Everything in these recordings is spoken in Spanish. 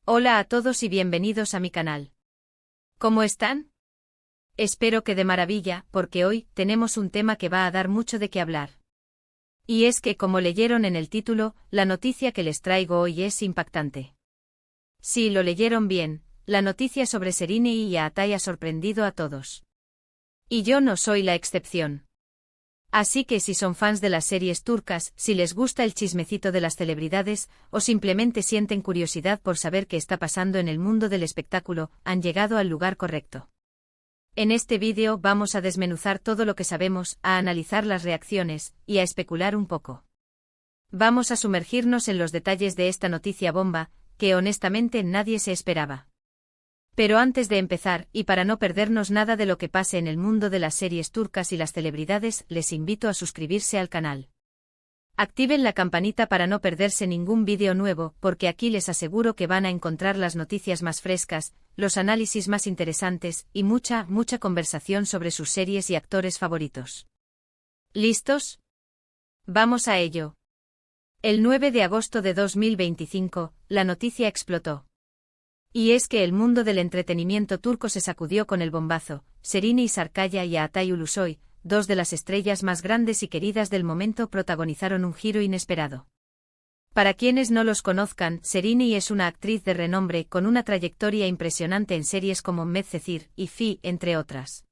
Hola a todos y bienvenidos a mi canal. ¿Cómo están? Espero que de maravilla, porque hoy tenemos un tema que va a dar mucho de qué hablar. Y es que, como leyeron en el título, la noticia que les traigo hoy es impactante. Sí, lo leyeron bien, la noticia sobre Serine y Aatay ha sorprendido a todos. Y yo no soy la excepción. Así que si son fans de las series turcas, si les gusta el chismecito de las celebridades, o simplemente sienten curiosidad por saber qué está pasando en el mundo del espectáculo, han llegado al lugar correcto. En este vídeo vamos a desmenuzar todo lo que sabemos, a analizar las reacciones, y a especular un poco. Vamos a sumergirnos en los detalles de esta noticia bomba, que honestamente nadie se esperaba. Pero antes de empezar, y para no perdernos nada de lo que pase en el mundo de las series turcas y las celebridades, les invito a suscribirse al canal. Activen la campanita para no perderse ningún vídeo nuevo, porque aquí les aseguro que van a encontrar las noticias más frescas, los análisis más interesantes, y mucha conversación sobre sus series y actores favoritos. ¿Listos? Vamos a ello. El 9 de agosto de 2025, la noticia explotó. Y es que el mundo del entretenimiento turco se sacudió con el bombazo. Serine Sarıkaya y Aatay Ulusoy, dos de las estrellas más grandes y queridas del momento, protagonizaron un giro inesperado. Para quienes no los conozcan, Serine es una actriz de renombre con una trayectoria impresionante en series como Medcezir y Fi, entre otras.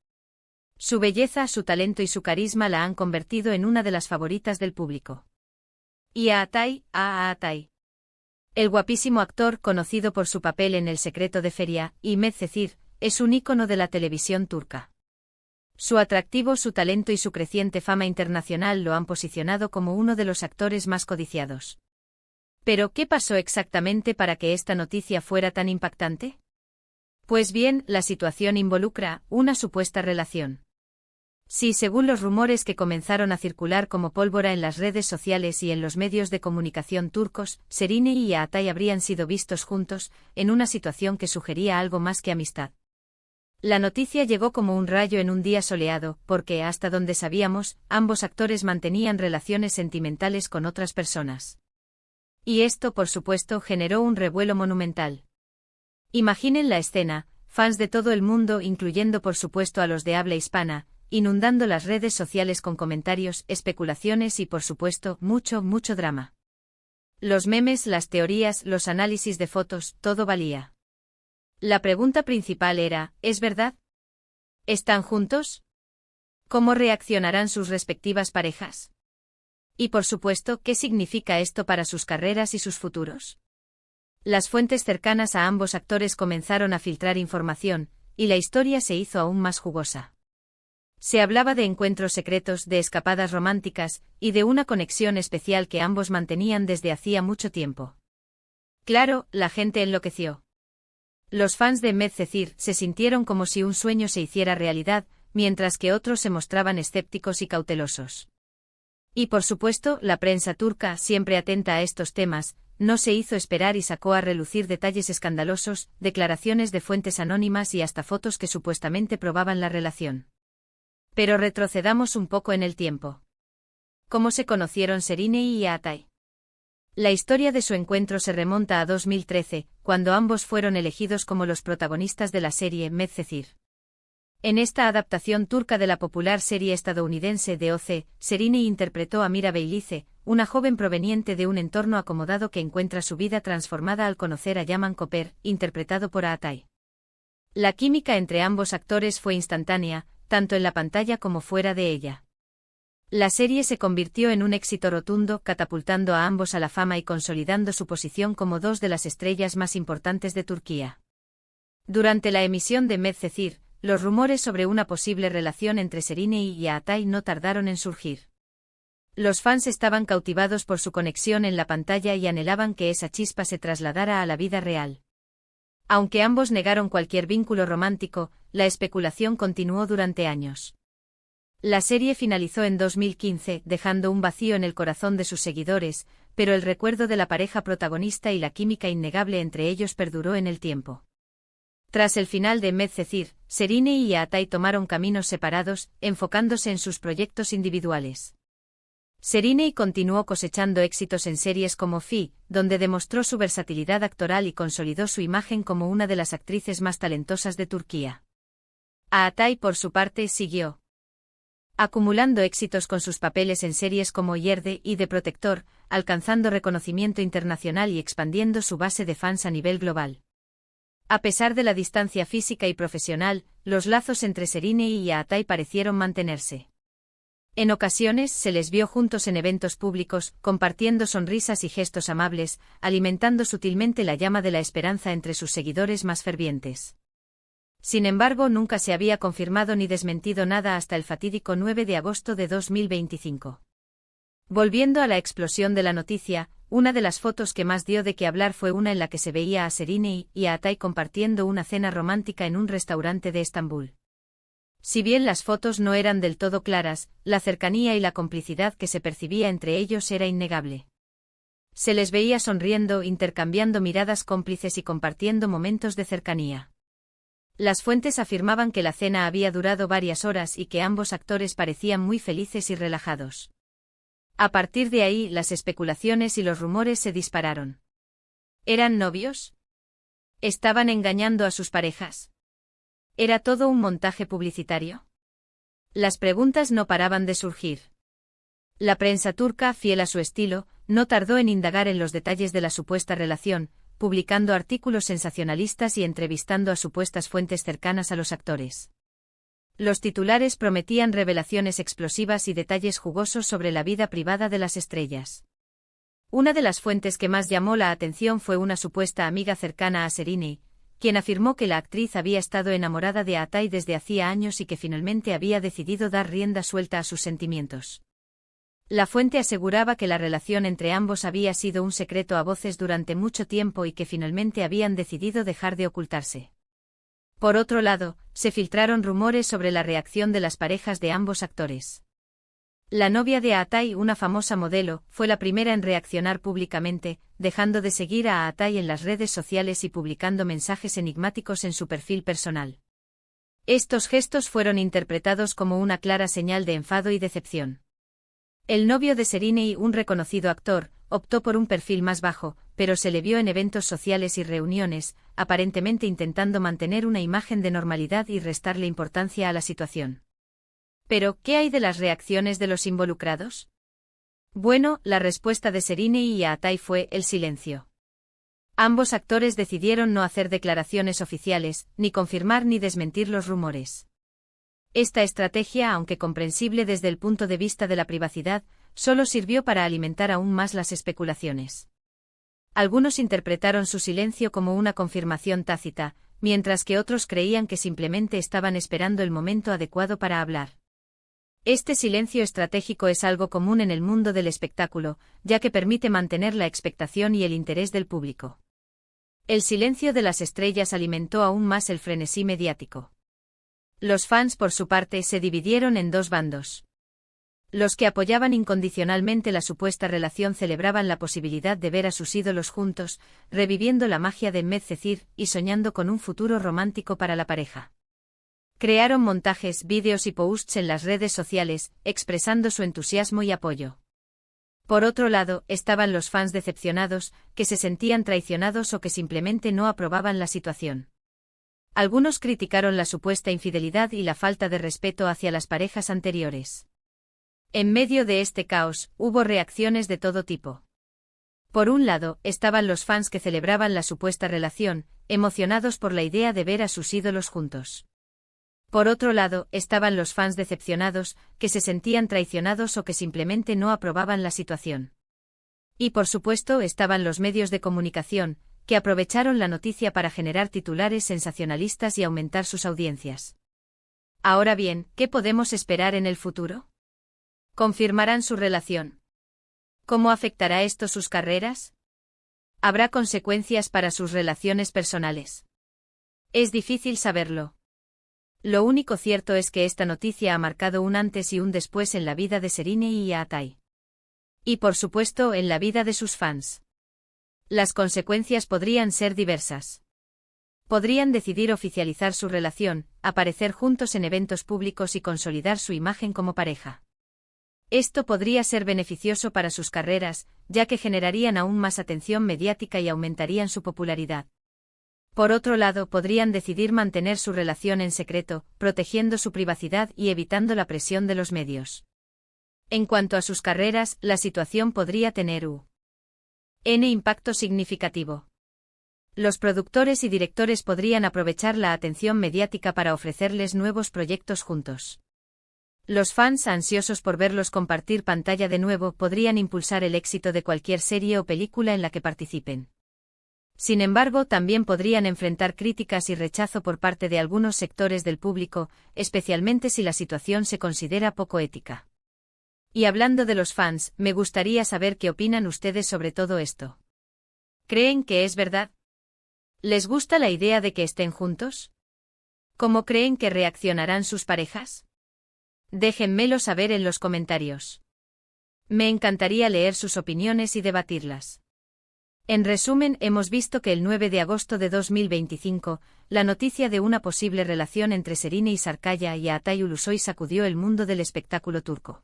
Su belleza, su talento y su carisma la han convertido en una de las favoritas del público. Y Aatay. El guapísimo actor, conocido por su papel en El secreto de Feria y Medcezir, es un ícono de la televisión turca. Su atractivo, su talento y su creciente fama internacional lo han posicionado como uno de los actores más codiciados. ¿Pero qué pasó exactamente para que esta noticia fuera tan impactante? Pues bien, la situación involucra una supuesta relación. Sí, según los rumores que comenzaron a circular como pólvora en las redes sociales y en los medios de comunicación turcos, Serine y Aatay habrían sido vistos juntos, en una situación que sugería algo más que amistad. La noticia llegó como un rayo en un día soleado, porque, hasta donde sabíamos, ambos actores mantenían relaciones sentimentales con otras personas. Y esto, por supuesto, generó un revuelo monumental. Imaginen la escena, fans de todo el mundo, incluyendo por supuesto a los de habla hispana, inundando las redes sociales con comentarios, especulaciones y por supuesto, mucho drama. Los memes, las teorías, los análisis de fotos, todo valía. La pregunta principal era, ¿es verdad? ¿Están juntos? ¿Cómo reaccionarán sus respectivas parejas? Y por supuesto, ¿qué significa esto para sus carreras y sus futuros? Las fuentes cercanas a ambos actores comenzaron a filtrar información, y la historia se hizo aún más jugosa. Se hablaba de encuentros secretos, de escapadas románticas, y de una conexión especial que ambos mantenían desde hacía mucho tiempo. Claro, la gente enloqueció. Los fans de Medcezir se sintieron como si un sueño se hiciera realidad, mientras que otros se mostraban escépticos y cautelosos. Y por supuesto, la prensa turca, siempre atenta a estos temas, no se hizo esperar y sacó a relucir detalles escandalosos, declaraciones de fuentes anónimas y hasta fotos que supuestamente probaban la relación. Pero retrocedamos un poco en el tiempo. ¿Cómo se conocieron Serine y Aatay? La historia de su encuentro se remonta a 2013, cuando ambos fueron elegidos como los protagonistas de la serie Medcezir. En esta adaptación turca de la popular serie estadounidense de OC, Serine interpretó a Mira Beylice, una joven proveniente de un entorno acomodado que encuentra su vida transformada al conocer a Yaman Koper, interpretado por Aatay. La química entre ambos actores fue instantánea, tanto en la pantalla como fuera de ella. La serie se convirtió en un éxito rotundo, catapultando a ambos a la fama y consolidando su posición como dos de las estrellas más importantes de Turquía. Durante la emisión de Medcezir, los rumores sobre una posible relación entre Serine y Aatay no tardaron en surgir. Los fans estaban cautivados por su conexión en la pantalla y anhelaban que esa chispa se trasladara a la vida real. Aunque ambos negaron cualquier vínculo romántico, la especulación continuó durante años. La serie finalizó en 2015, dejando un vacío en el corazón de sus seguidores, pero el recuerdo de la pareja protagonista y la química innegable entre ellos perduró en el tiempo. Tras el final de Medcezir, Serine y Aatay tomaron caminos separados, enfocándose en sus proyectos individuales. Serínei continuó cosechando éxitos en series como Fi, donde demostró su versatilidad actoral y consolidó su imagen como una de las actrices más talentosas de Turquía. Ağatay, por su parte, siguió acumulando éxitos con sus papeles en series como Yerde y The Protector, alcanzando reconocimiento internacional y expandiendo su base de fans a nivel global. A pesar de la distancia física y profesional, los lazos entre Serínei y Ağatay parecieron mantenerse. En ocasiones se les vio juntos en eventos públicos, compartiendo sonrisas y gestos amables, alimentando sutilmente la llama de la esperanza entre sus seguidores más fervientes. Sin embargo, nunca se había confirmado ni desmentido nada hasta el fatídico 9 de agosto de 2025. Volviendo a la explosión de la noticia, una de las fotos que más dio de qué hablar fue una en la que se veía a Serínei y a Ağatay compartiendo una cena romántica en un restaurante de Estambul. Si bien las fotos no eran del todo claras, la cercanía y la complicidad que se percibía entre ellos era innegable. Se les veía sonriendo, intercambiando miradas cómplices y compartiendo momentos de cercanía. Las fuentes afirmaban que la cena había durado varias horas y que ambos actores parecían muy felices y relajados. A partir de ahí, las especulaciones y los rumores se dispararon. ¿Eran novios? ¿Estaban engañando a sus parejas? ¿Era todo un montaje publicitario? Las preguntas no paraban de surgir. La prensa turca, fiel a su estilo, no tardó en indagar en los detalles de la supuesta relación, publicando artículos sensacionalistas y entrevistando a supuestas fuentes cercanas a los actores. Los titulares prometían revelaciones explosivas y detalles jugosos sobre la vida privada de las estrellas. Una de las fuentes que más llamó la atención fue una supuesta amiga cercana a Serínei, quien afirmó que la actriz había estado enamorada de Ağatay desde hacía años y que finalmente había decidido dar rienda suelta a sus sentimientos. La fuente aseguraba que la relación entre ambos había sido un secreto a voces durante mucho tiempo y que finalmente habían decidido dejar de ocultarse. Por otro lado, se filtraron rumores sobre la reacción de las parejas de ambos actores. La novia de Ağatay, una famosa modelo, fue la primera en reaccionar públicamente, dejando de seguir a Ağatay en las redes sociales y publicando mensajes enigmáticos en su perfil personal. Estos gestos fueron interpretados como una clara señal de enfado y decepción. El novio de Serínei, un reconocido actor, optó por un perfil más bajo, pero se le vio en eventos sociales y reuniones, aparentemente intentando mantener una imagen de normalidad y restarle importancia a la situación. Pero, ¿qué hay de las reacciones de los involucrados? Bueno, la respuesta de Serínei y Ağatay fue el silencio. Ambos actores decidieron no hacer declaraciones oficiales, ni confirmar ni desmentir los rumores. Esta estrategia, aunque comprensible desde el punto de vista de la privacidad, solo sirvió para alimentar aún más las especulaciones. Algunos interpretaron su silencio como una confirmación tácita, mientras que otros creían que simplemente estaban esperando el momento adecuado para hablar. Este silencio estratégico es algo común en el mundo del espectáculo, ya que permite mantener la expectación y el interés del público. El silencio de las estrellas alimentó aún más el frenesí mediático. Los fans, por su parte, se dividieron en dos bandos. Los que apoyaban incondicionalmente la supuesta relación celebraban la posibilidad de ver a sus ídolos juntos, reviviendo la magia de Medcezir y soñando con un futuro romántico para la pareja. Crearon montajes, vídeos y posts en las redes sociales, expresando su entusiasmo y apoyo. Por otro lado, estaban los fans decepcionados, que se sentían traicionados o que simplemente no aprobaban la situación. Algunos criticaron la supuesta infidelidad y la falta de respeto hacia las parejas anteriores. En medio de este caos, hubo reacciones de todo tipo. Por un lado, estaban los fans que celebraban la supuesta relación, emocionados por la idea de ver a sus ídolos juntos. Por otro lado, estaban los fans decepcionados, que se sentían traicionados o que simplemente no aprobaban la situación. Y por supuesto, estaban los medios de comunicación, que aprovecharon la noticia para generar titulares sensacionalistas y aumentar sus audiencias. Ahora bien, ¿qué podemos esperar en el futuro? ¿Confirmarán su relación? ¿Cómo afectará esto sus carreras? ¿Habrá consecuencias para sus relaciones personales? Es difícil saberlo. Lo único cierto es que esta noticia ha marcado un antes y un después en la vida de Serínei y Ağatay. Y por supuesto en la vida de sus fans. Las consecuencias podrían ser diversas. Podrían decidir oficializar su relación, aparecer juntos en eventos públicos y consolidar su imagen como pareja. Esto podría ser beneficioso para sus carreras, ya que generarían aún más atención mediática y aumentarían su popularidad. Por otro lado, podrían decidir mantener su relación en secreto, protegiendo su privacidad y evitando la presión de los medios. En cuanto a sus carreras, la situación podría tener un impacto significativo. Los productores y directores podrían aprovechar la atención mediática para ofrecerles nuevos proyectos juntos. Los fans ansiosos por verlos compartir pantalla de nuevo podrían impulsar el éxito de cualquier serie o película en la que participen. Sin embargo, también podrían enfrentar críticas y rechazo por parte de algunos sectores del público, especialmente si la situación se considera poco ética. Y hablando de los fans, me gustaría saber qué opinan ustedes sobre todo esto. ¿Creen que es verdad? ¿Les gusta la idea de que estén juntos? ¿Cómo creen que reaccionarán sus parejas? Déjenmelo saber en los comentarios. Me encantaría leer sus opiniones y debatirlas. En resumen, hemos visto que el 9 de agosto de 2025, la noticia de una posible relación entre Serine Sarıkaya y Atay Ulusoy sacudió el mundo del espectáculo turco.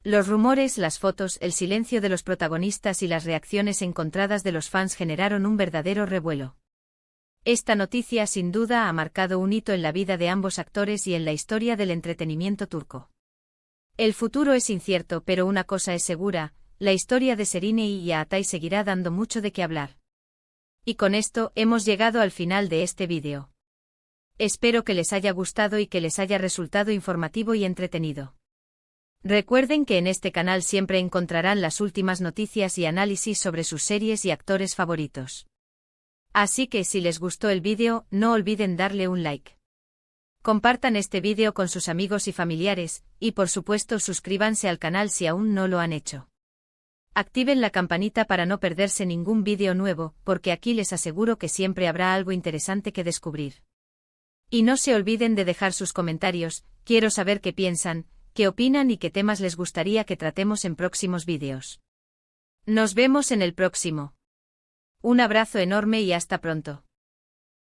Los rumores, las fotos, el silencio de los protagonistas y las reacciones encontradas de los fans generaron un verdadero revuelo. Esta noticia sin duda ha marcado un hito en la vida de ambos actores y en la historia del entretenimiento turco. El futuro es incierto, pero una cosa es segura: la historia de Serine y Atay seguirá dando mucho de qué hablar. Y con esto hemos llegado al final de este vídeo. Espero que les haya gustado y que les haya resultado informativo y entretenido. Recuerden que en este canal siempre encontrarán las últimas noticias y análisis sobre sus series y actores favoritos. Así que si les gustó el vídeo, no olviden darle un like. Compartan este vídeo con sus amigos y familiares, y por supuesto suscríbanse al canal si aún no lo han hecho. Activen la campanita para no perderse ningún vídeo nuevo, porque aquí les aseguro que siempre habrá algo interesante que descubrir. Y no se olviden de dejar sus comentarios, quiero saber qué piensan, qué opinan y qué temas les gustaría que tratemos en próximos vídeos. Nos vemos en el próximo. Un abrazo enorme y hasta pronto.